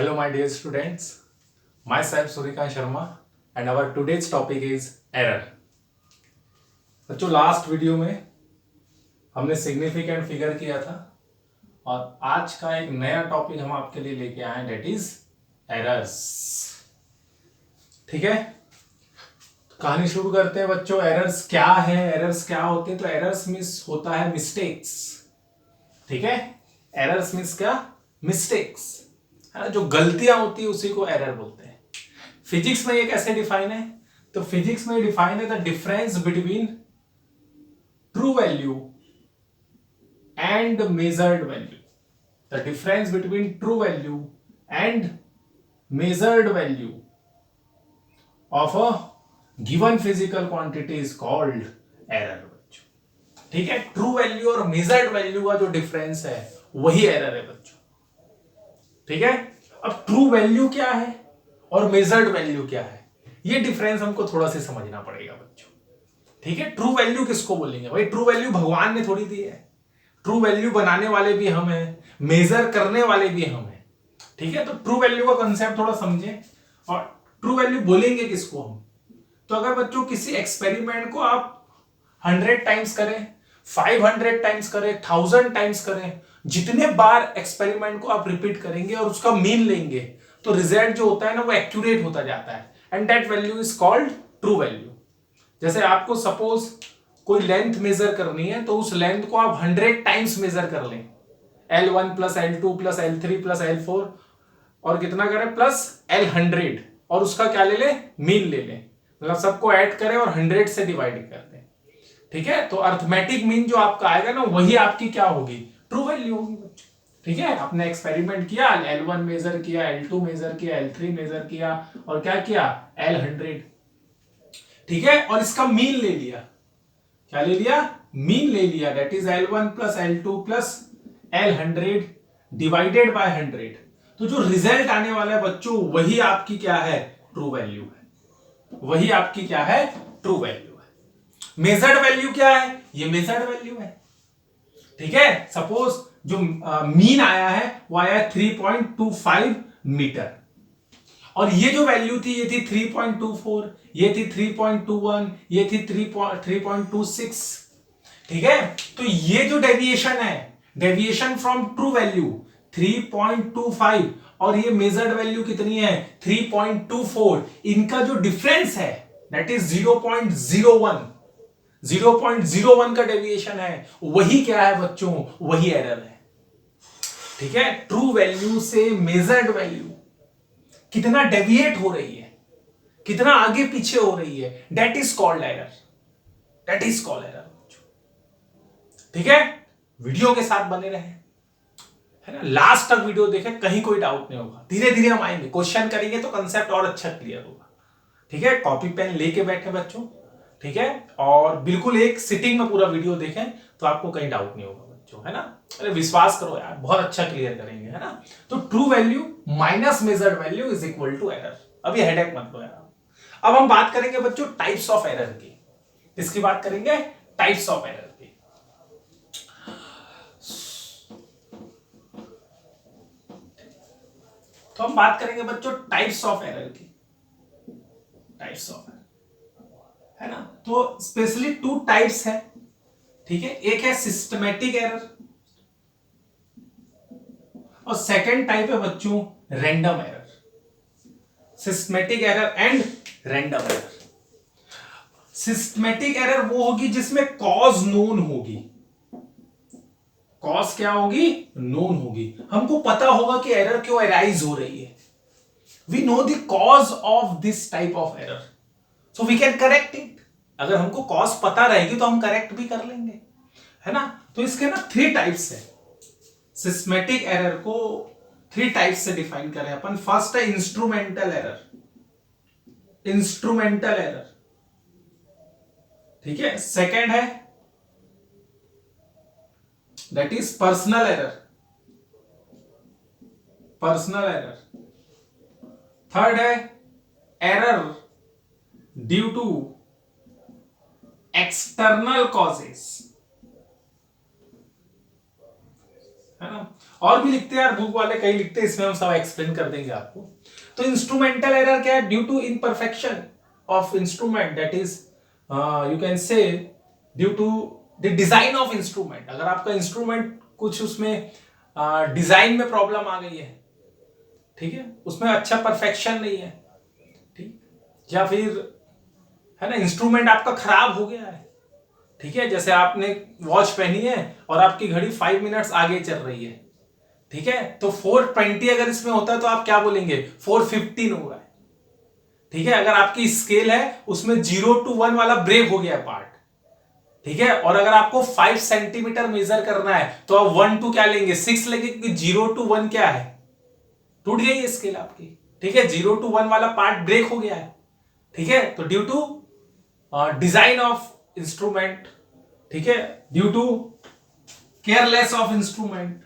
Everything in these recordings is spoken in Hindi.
Hello, my dear students. Myself Surikant Sharma, and our today's topic is error. बच्चों, लास्ट वीडियो में हमने सिग्निफिकेंट फिगर किया था और आज का एक नया टॉपिक हम आपके लिए लेके आए हैं, डेट इज एरर्स. ठीक है, कहानी शुरू करते हैं बच्चों. एरर्स क्या है, एरर्स क्या होते हैं? तो एरर्स मीन्स होता है मिस्टेक्स. ठीक है, एरर्स मीन्स क्या? मिस्टेक्स, है ना. जो गलतियां होती है उसी को एरर बोलते हैं. फिजिक्स में ये कैसे डिफाइन है? तो फिजिक्स में डिफाइन है the difference between true value and measured value. The difference between true value and measured value of a given physical quantity is called error. बच्चों ठीक है, ट्रू वैल्यू और मेजर्ड वैल्यू का जो डिफरेंस है वही एरर है बच्चों. ठीक है, अब ट्रू वैल्यू क्या है और मेजर्ड वैल्यू क्या है, ये डिफरेंस हमको थोड़ा सा समझना पड़ेगा बच्चों. ठीक है, ट्रू वैल्यू किसको बोलेंगे भाई? ट्रू वैल्यू भगवान ने थोड़ी दी है. ट्रू वैल्यू बनाने वाले भी हम हैं, मेजर करने वाले भी हम हैं. ठीक है, तो ट्रू वैल्यू का कंसेप्ट थोड़ा समझें. और ट्रू वैल्यू बोलेंगे किसको हम? तो अगर बच्चों किसी एक्सपेरिमेंट को आप 100 टाइम्स करें, 500 टाइम्स करें, 1000 टाइम्स करें, जितने बार एक्सपेरिमेंट को आप रिपीट करेंगे और उसका मीन लेंगे तो रिजल्ट जो होता है ना वो एक्यूरेट होता जाता है, and that value is called true value. जैसे आपको सपोज कोई लेंथ मेजर करनी है तो उस लेंथ को आप 100 टाइम्स मेजर कर लें, L1 plus L2 plus L3 plus L4 और कितना करें प्लस L100, और उसका क्या ले ले? मीन ले ले. मतलब सबको ऐड करें और 100 से डिवाइड कर दें. ठीक है, तो अर्थमेटिक मीन जो आपका आएगा ना वही आपकी क्या होगी? ट्रू वैल्यू होगी बच्चों. ठीक है, आपने एक्सपेरिमेंट किया, L1 मेजर किया, L2 मेजर किया, L3 मेजर किया और क्या किया? L100. ठीक है, और इसका मीन ले लिया. क्या ले लिया? मीन ले लिया. That is L1 plus L2 plus L100 divided by 100. तो जो रिजल्ट आने वाला है बच्चों वही आपकी क्या है? ट्रू वैल्यू है. वही आपकी क्या है? ट्रू वैल्यू है. मेजर्ड वैल्यू क्या है? ये मेजर्ड वैल्यू है. ठीक है, सपोज जो मीन आया है वो आया 3.25 मीटर, और ये जो वैल्यू थी ये थी 3.24, ये थी 3.21, ये थी 3.26. ठीक है, तो ये जो डेविएशन है, डेविएशन फ्रॉम ट्रू वैल्यू 3.25 और ये मेजर्ड वैल्यू कितनी है? 3.24. इनका जो डिफरेंस है दैट इज 0.01. 0.01 का डेविएशन है, वही क्या है बच्चों? वही एरर है. ठीक है, ट्रू वैल्यू से मेजर्ड वैल्यू कितना डेविएट हो रही है, कितना आगे पीछे हो रही है, that is called error. That is called error. ठीक है, वीडियो के साथ बने रहे, है ना. लास्ट तक वीडियो देखें, कहीं कोई डाउट नहीं होगा. धीरे धीरे हम आएंगे, क्वेश्चन करेंगे तो कंसेप्ट और अच्छा क्लियर होगा. ठीक है, कॉपी पेन लेके बैठे बच्चों. ठीक है, और बिल्कुल एक सिटिंग में पूरा वीडियो देखें तो आपको कहीं डाउट नहीं होगा बच्चों, है ना. अरे विश्वास करो यार, बहुत अच्छा क्लियर करेंगे, है ना. तो true value minus measured value is equal to error. अभी हेडेक मत लो यार. अब हम बात करेंगे बच्चों टाइप्स ऑफ एरर की. किसकी बात करेंगे? टाइप्स ऑफ एरर की. तो हम बात करेंगे बच्चों टाइप्स ऑफ एरर की. टाइप्स ऑफ एरर, है ना. तो स्पेशली 2 टाइप्स है. ठीक है, एक है सिस्टमैटिक एरर और सेकंड टाइप है बच्चों random error. Systematic error and random error. Systematic error वो होगी जिसमें कॉज नोन होगी. कॉज क्या होगी? नोन होगी. हमको पता होगा कि एरर क्यों अराइज हो रही है. We know the cause of this type of error, so we can correct it. अगर हमको कॉज पता रहेगी तो हम करेक्ट भी कर लेंगे, है ना. तो इसके ना 3 टाइप्स है. सिस्टमैटिक एरर को 3 टाइप्स से डिफाइन करें अपन. फर्स्ट है इंस्ट्रूमेंटल एरर. Instrumental error. ठीक है, सेकंड है that is personal error. Personal error. Third है error due to external causes, है ना. और भी लिखते हैं यार, बुक वाले कई लिखते हैं, इसमें हम सब एक्सप्लेन कर देंगे आपको। तो इंस्ट्रूमेंटल एरर क्या है? Due to imperfection of instrument, that is you can say due to the design of instrument. अगर आपका इंस्ट्रूमेंट कुछ उसमें डिजाइन में प्रॉब्लम आ गई है, ठीक है, उसमें अच्छा परफेक्शन नहीं है, ठीक, या फिर है ना इंस्ट्रूमेंट आपका खराब हो गया है, ठीक है, जैसे आपने वॉच पहनी है और आपकी घड़ी 5 मिनट्स आगे चल रही है, ठीक है, तो 420 अगर इसमें होता है तो आप क्या बोलेंगे? 415 हो रहा है, ठीक है। अगर आपकी स्केल है उसमें 0 to 1 वाला ब्रेक हो गया है पार्ट, ठीक है, और अगर आपको 5 सेंटीमीटर मेजर करना है तो आप 1 to क्या लेंगे? 6 लेंगे, क्योंकि 0 to 1 क्या है? टूट गई है स्केल आपकी, ठीक है, 0 to 1 वाला पार्ट ब्रेक हो गया है, ठीक है। तो due to design of instrument, ठीक है, due to careless of instrument,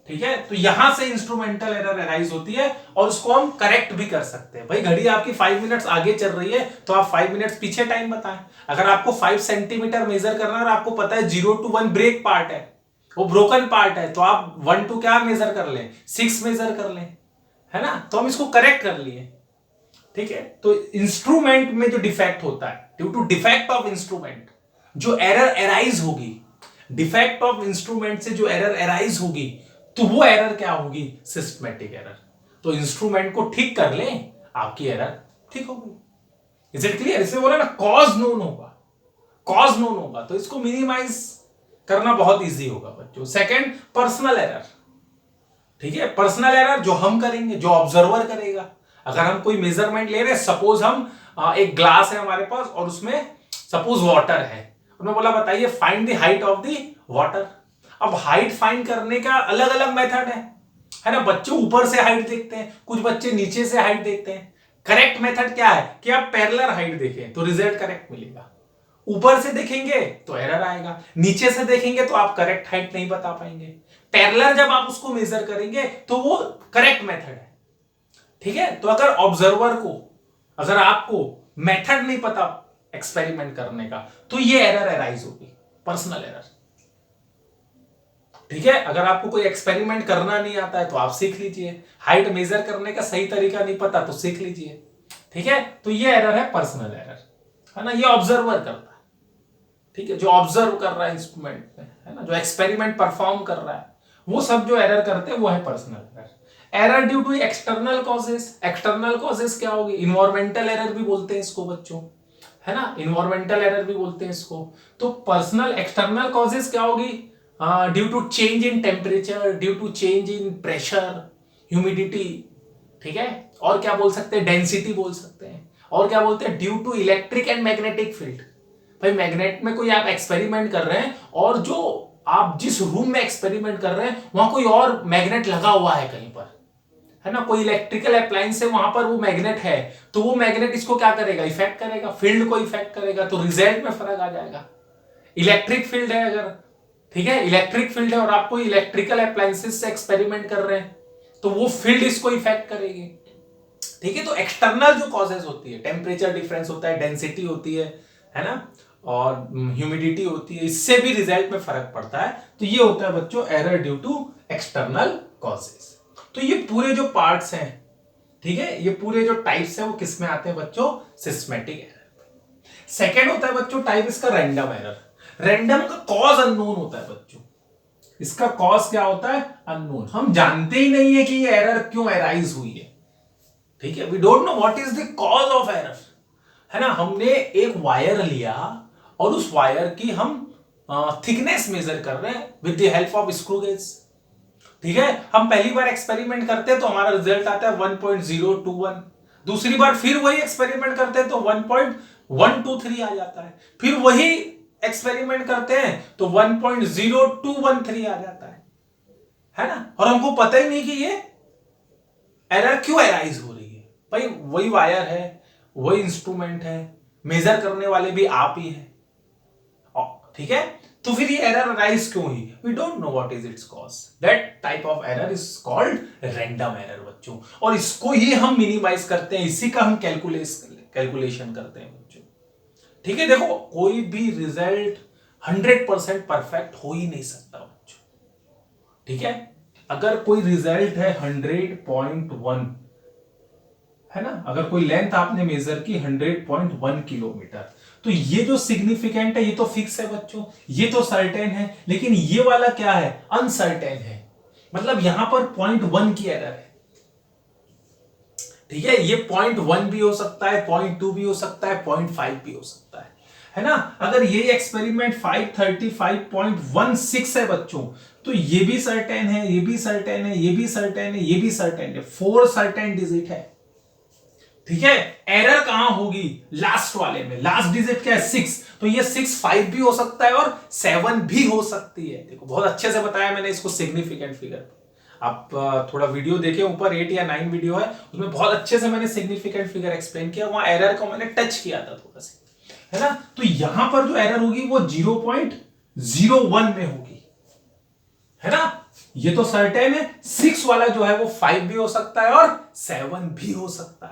ठीक है, तो यहां से इंस्ट्रूमेंटल एरर अराइज होती है और उसको हम करेक्ट भी कर सकते हैं। भाई घड़ी आपकी 5 मिनट्स आगे चल रही है तो आप 5 मिनट्स पीछे टाइम बताएं। अगर आपको 5 सेंटीमीटर मेजर करना है और आपको पता है 0 to 1 ब्रेक पार्ट है, वो ब्रोकन पार्ट है, तो आप 1 to क्या मेजर कर लें? 6 मेजर कर लें, है ना। तो हम इसको करेक्ट कर लिए, ठीक है। तो इंस्ट्रूमेंट में जो डिफेक्ट होता है, due to defect of instrument जो एरर अराइज होगी, डिफेक्ट ऑफ इंस्ट्रूमेंट से जो एरर अराइज होगी, तो वो एरर क्या होगी? Systematic error. तो इंस्ट्रूमेंट को ठीक कर लें, आपकी एरर ठीक हो गई। Is it clear? इसमें बोला ना कॉज नोन होगा, कॉज नोन होगा तो इसको मिनिमाइज करना बहुत इजी होगा बच्चों। सेकंड, पर्सनल एरर, ठीक है, पर्सनल एरर जो हम करेंगे, जो ऑब्जर्वर करेगा। अगर हम कोई मेजरमेंट ले रहे हैं, सपोज हम एक ग्लास है हमारे पास और उसमें सपोज वाटर है, उन्होंने बोला बताइए find the height of the water. अब हाइट फाइंड करने का अलग अलग मेथड है ना। बच्चे ऊपर से हाइट देखते हैं, कुछ बच्चे नीचे से हाइट देखते हैं। करेक्ट मेथड क्या है कि आप पैरेलल हाइट देखें तो रिजल्ट करेक्ट मिलेगा। ऊपर से देखेंगे तो एरर आएगा, नीचे से देखेंगे तो आप करेक्ट हाइट नहीं बता पाएंगे। पैरेलल जब आप उसको मेजर करेंगे तो वो करेक्ट मेथड है, ठीक है। तो अगर ऑब्जर्वर को, अगर आपको मेथड नहीं पता एक्सपेरिमेंट करने का, तो ये एरर अराइज होगी, पर्सनल एरर, ठीक है। अगर आपको कोई एक्सपेरिमेंट करना नहीं आता है तो आप सीख लीजिए, हाइट मेजर करने का सही तरीका नहीं पता तो सीख लीजिए, ठीक है। तो ये एरर है पर्सनल एरर, है ना, ये ऑब्जर्वर करता है, ठीक है, जो ऑब्जर्व कर रहा है इंस्ट्रूमेंट में, है ना, जो एक्सपेरिमेंट परफॉर्म कर रहा है, वो सब जो एरर करते हैं वो है personal error. Error due to external causes, external causes क्या होगी? इन्वायरमेंटल एरर भी बोलते हैं इसको बच्चों, है ना, इन्वायरमेंटल एरर भी बोलते हैं इसको। तो पर्सनल एक्सटर्नल कॉजेस क्या होगी? Due to change in temperature, due to change in pressure, humidity, ठीक है, और क्या बोल सकते हैं? डेंसिटी बोल सकते हैं, और क्या बोलते हैं? Due to electric and magnetic field. भाई मैग्नेट में कोई आप एक्सपेरिमेंट कर रहे हैं और जो आप जिस रूम में एक्सपेरिमेंट कर रहे हैं वहां कोई और मैग्नेट लगा हुआ है कहीं पर, है ना, कोई इलेक्ट्रिकल अप्लायंस है वहां पर, वो मैग्नेट है, तो वो मैग्नेट इसको क्या करेगा? इफेक्ट करेगा, फील्ड को इफेक्ट करेगा, तो रिजल्ट में फर्क आ जाएगा। इलेक्ट्रिक फील्ड है अगर, ठीक है, इलेक्ट्रिक फील्ड है और आप कोई इलेक्ट्रिकल अप्लायंसेस से एक्सपेरिमेंट कर रहे हैं तो वो फील्ड इसको इफेक्ट करेगी, ठीक है। तो एक्सटर्नल जो कॉजेज होती है, टेम्परेचर डिफरेंस होता है, डेंसिटी होती है ना, और ह्यूमिडिटी होती है, इससे भी रिजल्ट में फर्क पड़ता है। तो ये होता है बच्चों error due to external causes. तो ये पूरे जो पार्ट्स हैं, ठीक है, ये पूरे जो टाइप्स हैं वो किस में आते हैं बच्चों? Systematic error. सेकेंड होता है बच्चों टाइप इसका रैंडम एरर। रैंडम का कॉज अननोन होता है बच्चों, इसका कॉज क्या होता है? अननोन। हम जानते ही नहीं है कि ये एरर क्यों अराइज हुई है, ठीक है, we don't know what is the cause of error, है ना। हमने एक वायर लिया और उस वायर की हम थिकनेस मेजर कर रहे हैं with the help of screw gauge, ठीक है। हम पहली बार एक्सपेरिमेंट करते हैं तो हमारा रिजल्ट आता है 1.021, दूसरी बार फिर वही एक्सपेरिमेंट करते हैं तो 1.123 आ जाता है, फिर वही एक्सपेरिमेंट करते हैं तो 1.0213 आ जाता है ना, और हमको पता ही नहीं कि ये एरर क्यों अराइज हो रही है। भाई वही वायर है, वही इंस्ट्रूमेंट है, मेजर करने वाले भी आप ही हैं, ठीक है। तो फिर ये एरर अराइज क्यों हुई? We don't know what is its cause. That type of error is called random error बच्चों, और इसको ही हम मिनिमाइज करते हैं, इसी का हम कैलकुलेशन करते हैं बच्चों, ठीक है। देखो कोई भी रिजल्ट 100% परफेक्ट हो ही नहीं सकता बच्चों, ठीक है। अगर कोई रिजल्ट है 100.1, है ना, अगर कोई लेंथ आपने मेजर की 100.1 किलोमीटर, तो ये जो सिग्निफिकेंट है ये तो फिक्स है बच्चों, ये तो सर्टेन है, लेकिन ये वाला क्या है, अनसर्टेन है, मतलब यहां पर 0.1 की एरर है। ठीक है, ये 0.1 भी हो सकता है, 0.2 भी हो सकता है, 0.5 भी हो सकता है ना। अगर ये एक्सपेरिमेंट 535.16 है बच्चों, तो ये भी सर्टेन है, ये भी सर्टेन है, ये भी सर्टेन है, ये भी सर्टेन है, 4 सर्टेन डिजिट है। ठीक है, एरर कहां होगी, लास्ट वाले में, लास्ट डिजिट क्या है 6, तो ये 6 5 भी हो सकता है और 7 भी हो सकती है। देखो बहुत अच्छे से बताया मैंने इसको सिग्निफिकेंट फिगर। आप थोड़ा वीडियो देखें, ऊपर 8 या 9 वीडियो है, उसमें बहुत अच्छे से मैंने सिग्निफिकेंट फिगर एक्सप्लेन किया, वहां एरर को मैंने टच किया था थोड़ा सा, है ना। तो यहां पर जो एरर होगी वो 0.01 में होगी, है ना। ये तो सर्टेन है, 6 वाला जो है वो 5 भी हो सकता है और 7 भी हो सकता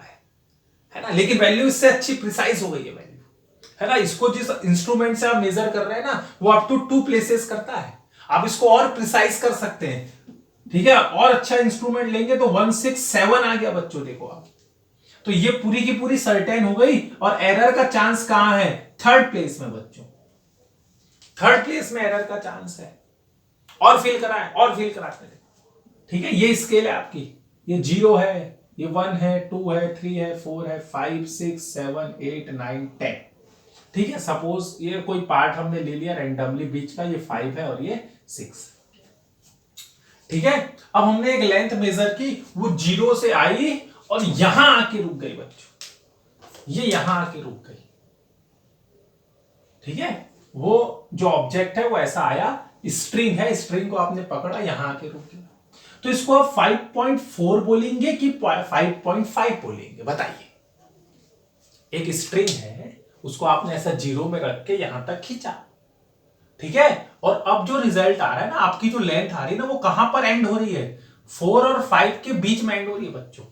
है ना। लेकिन वैल्यू इससे अच्छी प्रिसाइज हो गई है वैल्यू, है ना। इसको जिस इंस्ट्रूमेंट से आप मेजर कर रहे हैं ना, वो अप टू 2 प्लेसेस करता है, आप इसको और प्रिसाइज कर सकते हैं। ठीक है, और अच्छा इंस्ट्रूमेंट लेंगे तो 167 आ गया बच्चों, देखो आप। तो ये पूरी की पूरी सर्टेन हो गई, और एरर का चांस कहां है, थर्ड प्लेस में बच्चों, थर्ड प्लेस में एरर का चांस है। और फिल कराएं, और फिल कराते हैं। ठीक है, ये स्केल है आपकी, ये 0 है, ये 1 है, 2 है, 3 है, 4 है, 5 6 7 8 9 10। ठीक है, सपोज ये कोई पार्ट हमने ले लिया रैंडमली बीच का, ये 5 है और ये 6। ठीक है, अब हमने एक लेंथ मेजर की, वो 0 से आई और यहां आके रुक गई बच्चों, ये यहां आके रुक गई। ठीक है, वो जो ऑब्जेक्ट है वो ऐसा आया, स्ट्रिंग है, स्ट्रिंग को आपने पकड़ा, यहां आके रुक गया। तो इसको आप 5.4 बोलेंगे कि 5.5 बोलेंगे, बताइए। एक स्ट्रिंग है, उसको आपने ऐसा 0 में रख के यहां तक खींचा, ठीक है, और अब जो रिजल्ट आ रहा है ना, आपकी जो लेंथ आ रही है ना, वो कहां पर एंड हो रही है, 4 और 5 के बीच में एंड हो रही है बच्चों।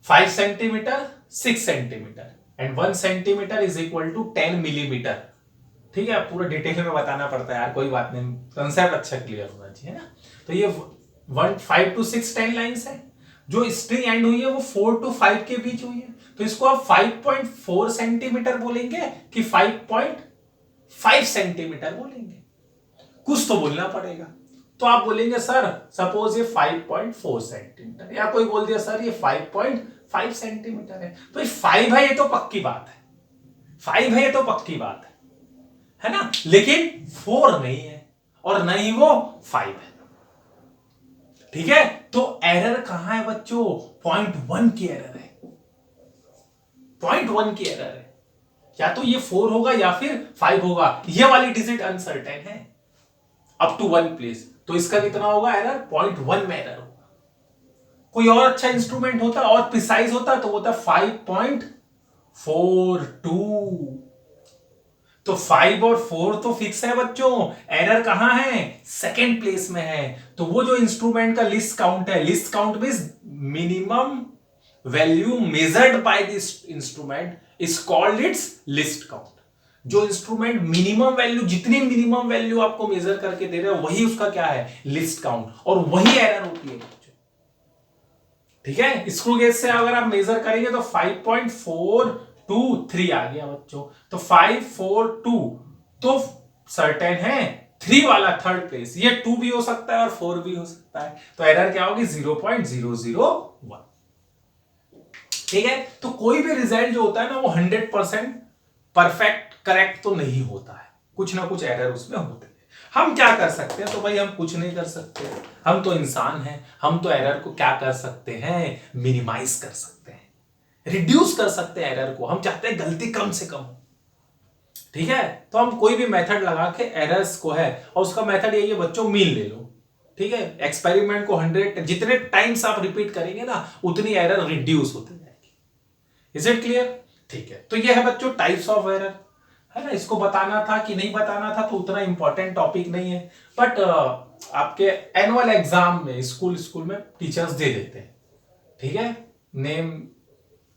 5 centimetre 6 centimetre and 1 centimetre is equal to 10 millimetre. ठीक है, पूरा डिटेल में बताना पड़ता है यार, कोई बात नहीं, कंसेप्ट अच्छा क्लियर होना चाहिए ना। तो ये 5 to 6 10 लाइंस है, जो स्ट्रिंग एंड हुई है वो 4 to 5 के बीच हुई है, तो इसको आप 5.4 सेंटीमीटर बोलेंगे कि 5.5 सेंटीमीटर बोलेंगे, कुछ तो बोलना पड़ेगा। तो आप बोलेंगे सर सपोज ये 5.4 सेंटीमीटर, या कोई बोल दिया सर ये 5.5 सेंटीमीटर है, तो ये 5 है, ये तो पक्की बात है, 5 है, ये तो पक्की बात है ना, लेकिन 4 नहीं है और नहीं वो 5 है। ठीक है, तो एरर कहां है बच्चों, 0.1 की एरर है, 0.1 की एरर है, या तो ये 4 होगा या फिर 5 होगा, ये वाली डिजिट अनसर्टेन है अप टू 1 प्लेस, तो इसका कितना होगा एरर, 0.1 में एरर होगा। कोई और अच्छा इंस्ट्रूमेंट होता और प्रिसाइज होता तो होता 5.42। तो 5 और 4 तो फिक्स है बच्चों, एरर कहां है, सेकेंड प्लेस में है। तो वो जो इंस्ट्रूमेंट का लिस्ट काउंट है, list count means minimum value measured by this instrument is called its list count. जो इंस्ट्रूमेंट मिनिमम वैल्यू, जितनी मिनिमम वैल्यू आपको मेजर करके दे रहे हो, वही उसका क्या है, लिस्ट काउंट, और वही एरर होती है बच्चों। ठीक है, स्क्रू गेज से अगर आप मेजर करेंगे तो 5.423 आ गया बच्चों, तो 542 तो सर्टेन है, 3 वाला थर्ड प्लेस, ये 2 भी हो सकता है और 4 भी हो सकता है, तो एरर क्या होगी 0.001। ठीक है, तो कोई भी रिजल्ट जो होता है ना, वो 100% परफेक्ट करेक्ट तो नहीं होता है, कुछ ना कुछ एरर उसमें होते हैं। हम क्या कर सकते हैं, तो भाई हम कुछ नहीं कर सकते, हम तो इंसान हैं, हम तो एरर को क्या कर सकते हैं, मिनिमाइज कर सकते हैं, रिड्यूस कर सकते हैं एरर को। हम चाहते हैं गलती कम से कम हो, ठीक है, तो हम कोई भी मेथड लगा के एरर्स को है, और उसका मेथड यही है बच्चों, मीन ले लो। ठीक है, एक्सपेरिमेंट को 100 जितने टाइम्स आप रिपीट करेंगे ना, उतनी एरर रिड्यूस होती जाएगी। Is it clear? ठीक है, तो ये है बच्चों टाइप्स ऑफ एरर, है ना। इसको बताना था कि नहीं बताना था तो उतना इंपॉर्टेंट टॉपिक नहीं है, बट आपके एनुअल एग्जाम में स्कूल में टीचर्स दे देते हैं। ठीक है, नेम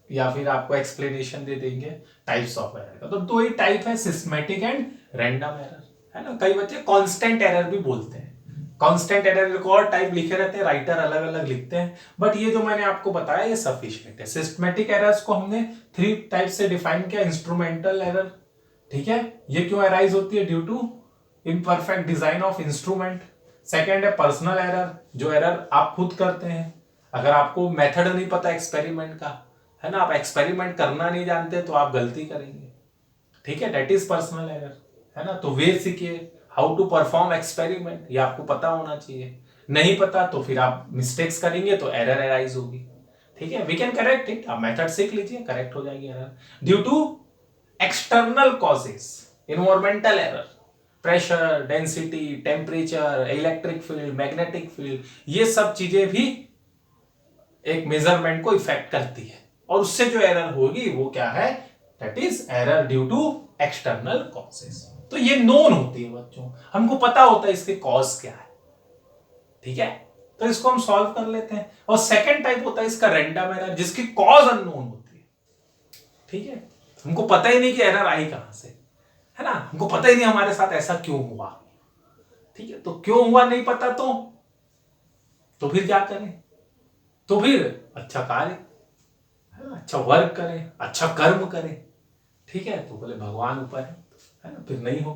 या फिर आपको एक्सप्लेनेशन दे देंगे टाइप्स ऑफ एरर का। तो दो ही टाइप है, सिस्टेमेटिक एंड रैंडम एरर, है ना। कई बच्चे कांस्टेंट एरर भी बोलते हैं, कांस्टेंट एरर को और टाइप लिखे रहते हैं, राइटर अलग अलग लिखते हैं, बट ये जो मैंने आपको बताया ये सफिशिएंट है। सिस्टमेटिक एरर्स को हमने 3 टाइप से डिफाइन किया। इंस्ट्रूमेंटल एरर, ठीक है, ये क्यों अराइज होती है? Due to imperfect design of instrument. Second है पर्सनल एरर, जो एरर आप खुद करते हैं, अगर आपको मेथड नहीं पता एक्सपेरिमेंट का, है ना, आप एक्सपेरिमेंट करना नहीं जानते तो आप गलती करेंगे, ठीक है, दैट इज पर्सनल एरर, है ना। तो वे सीखिए, हाउ टू परफॉर्म एक्सपेरिमेंट, ये आपको पता होना चाहिए। नहीं पता तो फिर आप मिस्टेक्स करेंगे तो एरर अराइज होगी, ठीक है। वी कैन करेक्ट इट, आप मेथड सीख लीजिए, करेक्ट हो जाएगी error. Due to external causes, environmental error, pressure, density, temperature, electric field, magnetic field, ये सब चीजें भी एक मेजरमेंट को इफेक्ट करती है, और उससे जो एरर होगी वो क्या है? That is error due to external causes. तो ये नोन होती है बच्चों, हमको पता होता है इसके कॉज क्या है, ठीक है, तो इसको हम सॉल्व कर लेते हैं। और सेकंड टाइप होता है इसका रैंडम एरर, जिसकी कॉज अननोन होती है, ठीक है, हमको पता ही नहीं कि एरर आई कहां से, है ना, हमको पता ही नहीं हमारे साथ ऐसा क्यों हुआ, ठीक है। तो क्यों हुआ नहीं पता तो फिर क्या करें? तो फिर अच्छा कार्य, अच्छा वर्क करें, अच्छा कर्म करें, ठीक है। तो बोले भगवान ऊपर है ना, फिर नहीं हो,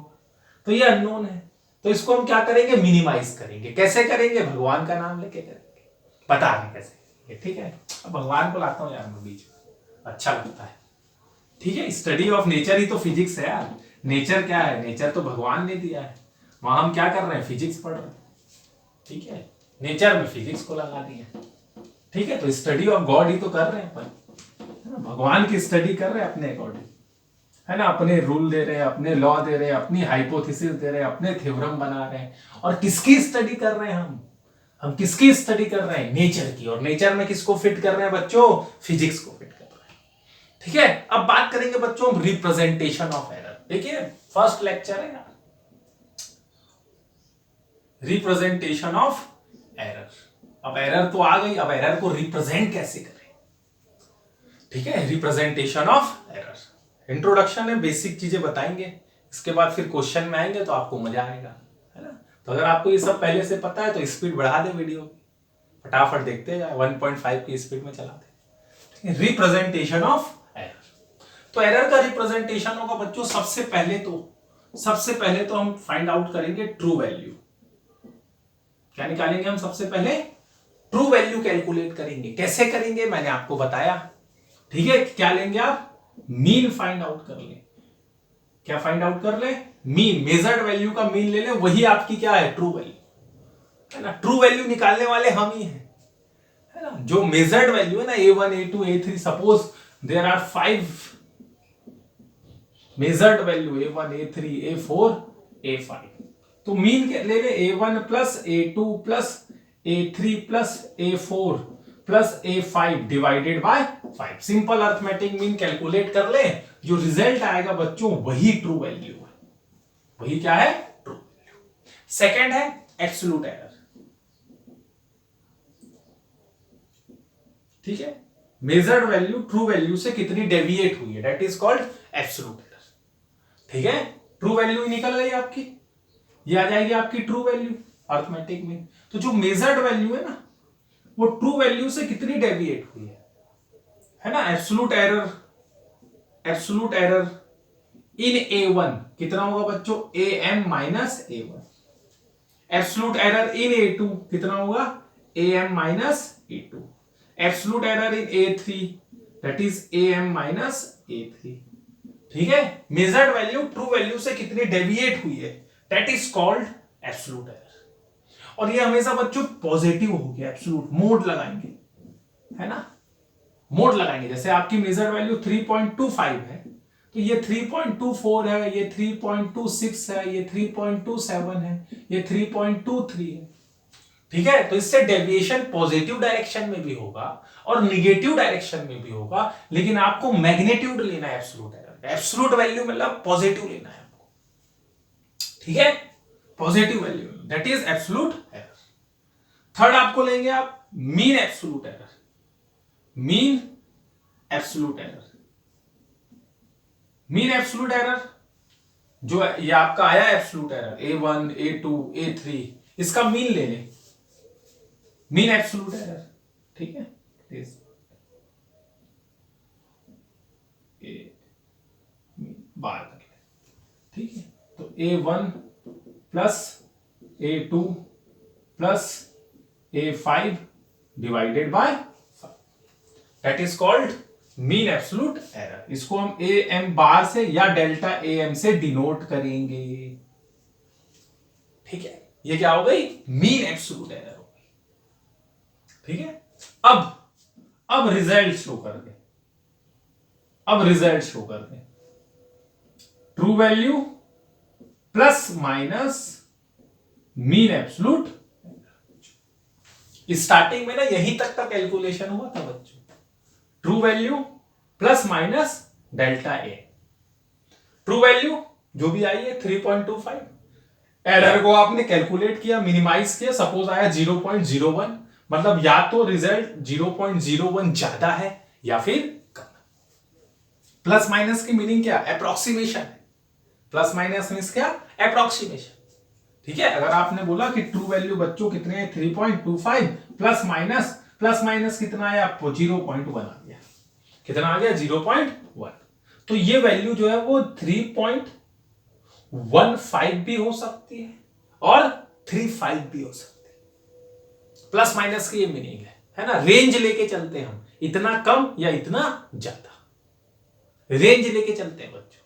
तो ये अननोन है। तो इसको हम क्या करेंगे? मिनिमाइज करेंगे। कैसे करेंगे? भगवान का नाम लेके करेंगे, बता रहे कैसे करेंगे, ठीक है। अब भगवान को लाता हूं यार मैं बीच में, अच्छा लगता है, ठीक है। स्टडी ऑफ नेचर ही तो फिजिक्स है यार। नेचर क्या है? नेचर तो भगवान ने दिया है, वहां हम क्या कर रहे हैं? फिजिक्स पढ़ रहे हैं, ठीक है। नेचर में फिजिक्स को लगा दिया, ठीक है। तो स्टडी ऑफ गॉड ही तो कर रहे हैं अपन, है ना, भगवान की स्टडी कर रहे हैं अपने अकॉर्डिंग, है ना, अपने रूल दे रहे हैं, अपने लॉ दे रहे हैं, अपनी हाइपोथेसिस दे रहे हैं, अपने थ्योरम बना रहे हैं। और किसकी स्टडी कर रहे हैं हम किसकी स्टडी कर रहे हैं? नेचर की। और नेचर में किसको फिट कर रहे हैं बच्चों? फिजिक्स को फिट कर रहे हैं, ठीक है। अब बात करेंगे बच्चों रिप्रेजेंटेशन ऑफ एरर। देखिए फर्स्ट लेक्चर है यार, रिप्रेजेंटेशन ऑफ एरर। अब एरर तो आ गई, अब एरर को रिप्रेजेंट कैसे करें, ठीक है। रिप्रेजेंटेशन ऑफ एरर, इंट्रोडक्शन है, बेसिक चीजें बताएंगे, इसके बाद फिर क्वेश्चन में आएंगे तो आपको मजा आएगा, है ना। तो अगर आपको ये सब पहले से पता है तो स्पीड बढ़ा दे वीडियो, फटाफट देखते जाए, 1.5 की स्पीड में चला दे। रिप्रेजेंटेशन ऑफ एरर, तो एरर का रिप्रेजेंटेशन होगा बच्चों, सबसे पहले तो हम फाइंड आउट करेंगे ट्रू वैल्यू। क्या निकालेंगे हम? सबसे पहले ट्रू वैल्यू कैलकुलेट करेंगे। कैसे करेंगे मैंने आपको बताया, ठीक है। क्या लेंगे आप? मीन फाइंड आउट कर ले। क्या फाइंड आउट कर ले? मीन, मेजर्ड वैल्यू का मीन ले ले, वही आपकी क्या है? ट्रू वैल्यू, है ना। ट्रू वैल्यू निकालने वाले हम ही हैं, है ना। जो मेजर्ड वैल्यू है ना, A1 A2 A3, suppose there are 5 measured value, A1 A3 A4 A5, तो मीन ले ले A1 plus A2 plus A3 plus A4 plus A5 divided by 5। Simple arithmetic mean calculate कर ले, जो रिजल्ट आएगा बच्चों वही ट्रू वैल्यू है। वही क्या है? True value. सेकंड है एब्सोल्यूट एरर, ठीक है। मेजर्ड वैल्यू ट्रू वैल्यू से कितनी डेविएट हुई है, that is called absolute error, ठीक है। ट्रू वैल्यू निकल गई आपकी, ये आ जाएगी आपकी ट्रू वैल्यू अर्थमेटिक में। तो जो मेजर्ड वैल्यू है ना, वो ट्रू वैल्यू से कितनी डेविएट हुई है ना। एब्सोल्यूट एरर इन A1 कितना होगा बच्चों? AM minus A1। Absolute error in A2 कितना होगा? AM minus A2। Absolute error in A3 that is AM minus A3, ठीक है। मेजर्ड वैल्यू ट्रू वैल्यू से कितनी डेविएट हुई है, that is called absolute error. और ये हमेशा बच्चों पॉजिटिव होगी, एब्सोल्यूट मोड लगाएंगे, है ना, मोड लगाएंगे। जैसे आपकी मेजर्ड वैल्यू 3.25 है, तो ये 3.24 है, ये 3.26 है, ये 3.27 है, ये 3.23 है, ठीक है। तो इससे डेविएशन पॉजिटिव डायरेक्शन में भी होगा और निगेटिव डायरेक्शन में भी होगा, लेकिन आपको मैग्नीट्यूड लेना है एब्सोल्यूट एरर। एब्सोल्यूट वैल्यू मतलब पॉजिटिव लेना है आपको, ठीक है, positive value, that is absolute error. Third आपको लेंगे आप mean absolute error. Mean absolute error, mean absolute error जो ये आपका आया absolute error A1 A2 A3, इसका मीन ले ले, मीन एब्सोल्यूट एरर, ठीक है, बार कर ले, ठीक है। तो A1 plus A2 plus A5 divided by 5, that is called mean absolute error. इसको हम AM बार से या डेल्टा AM से डिनोट करेंगे, ठीक है। ये क्या हो गई, मीन एब्सोल्यूट एरर हो गई, ठीक है। अब रिजल्ट शो कर दे, अब रिजल्ट शो कर दे, true value plus minus mean absolute. Starting में ना यहीं तक का कैलकुलेशन हुआ था बच्चों, true value plus minus delta A, true value जो भी आई है 3.25, एरर को आपने कैलकुलेट किया, मिनिमाइज किया, सपोज आया 0.01, मतलब या तो रिजल्ट 0.01 ज्यादा है या फिर कम। प्लस माइनस की मीनिंग क्या, अप्रोक्सीमेशन है, प्लस माइनस मीन्स क्या, अप्रोक्सीमेशन, ठीक है। अगर आपने बोला कि ट्रू वैल्यू बच्चों कितने हैं 3.25, प्लस माइनस कितना है आपको 0.1 आ गया, कितना आ गया 0.1, तो ये वैल्यू जो है वो 3.15 भी हो सकती है और 35 भी हो सकती है। प्लस माइनस की ये मीनिंग है ना, रेंज लेके चलते हैं हम, इतना कम या इतना ज्यादा, रेंज लेके चलते हैं बच्चों,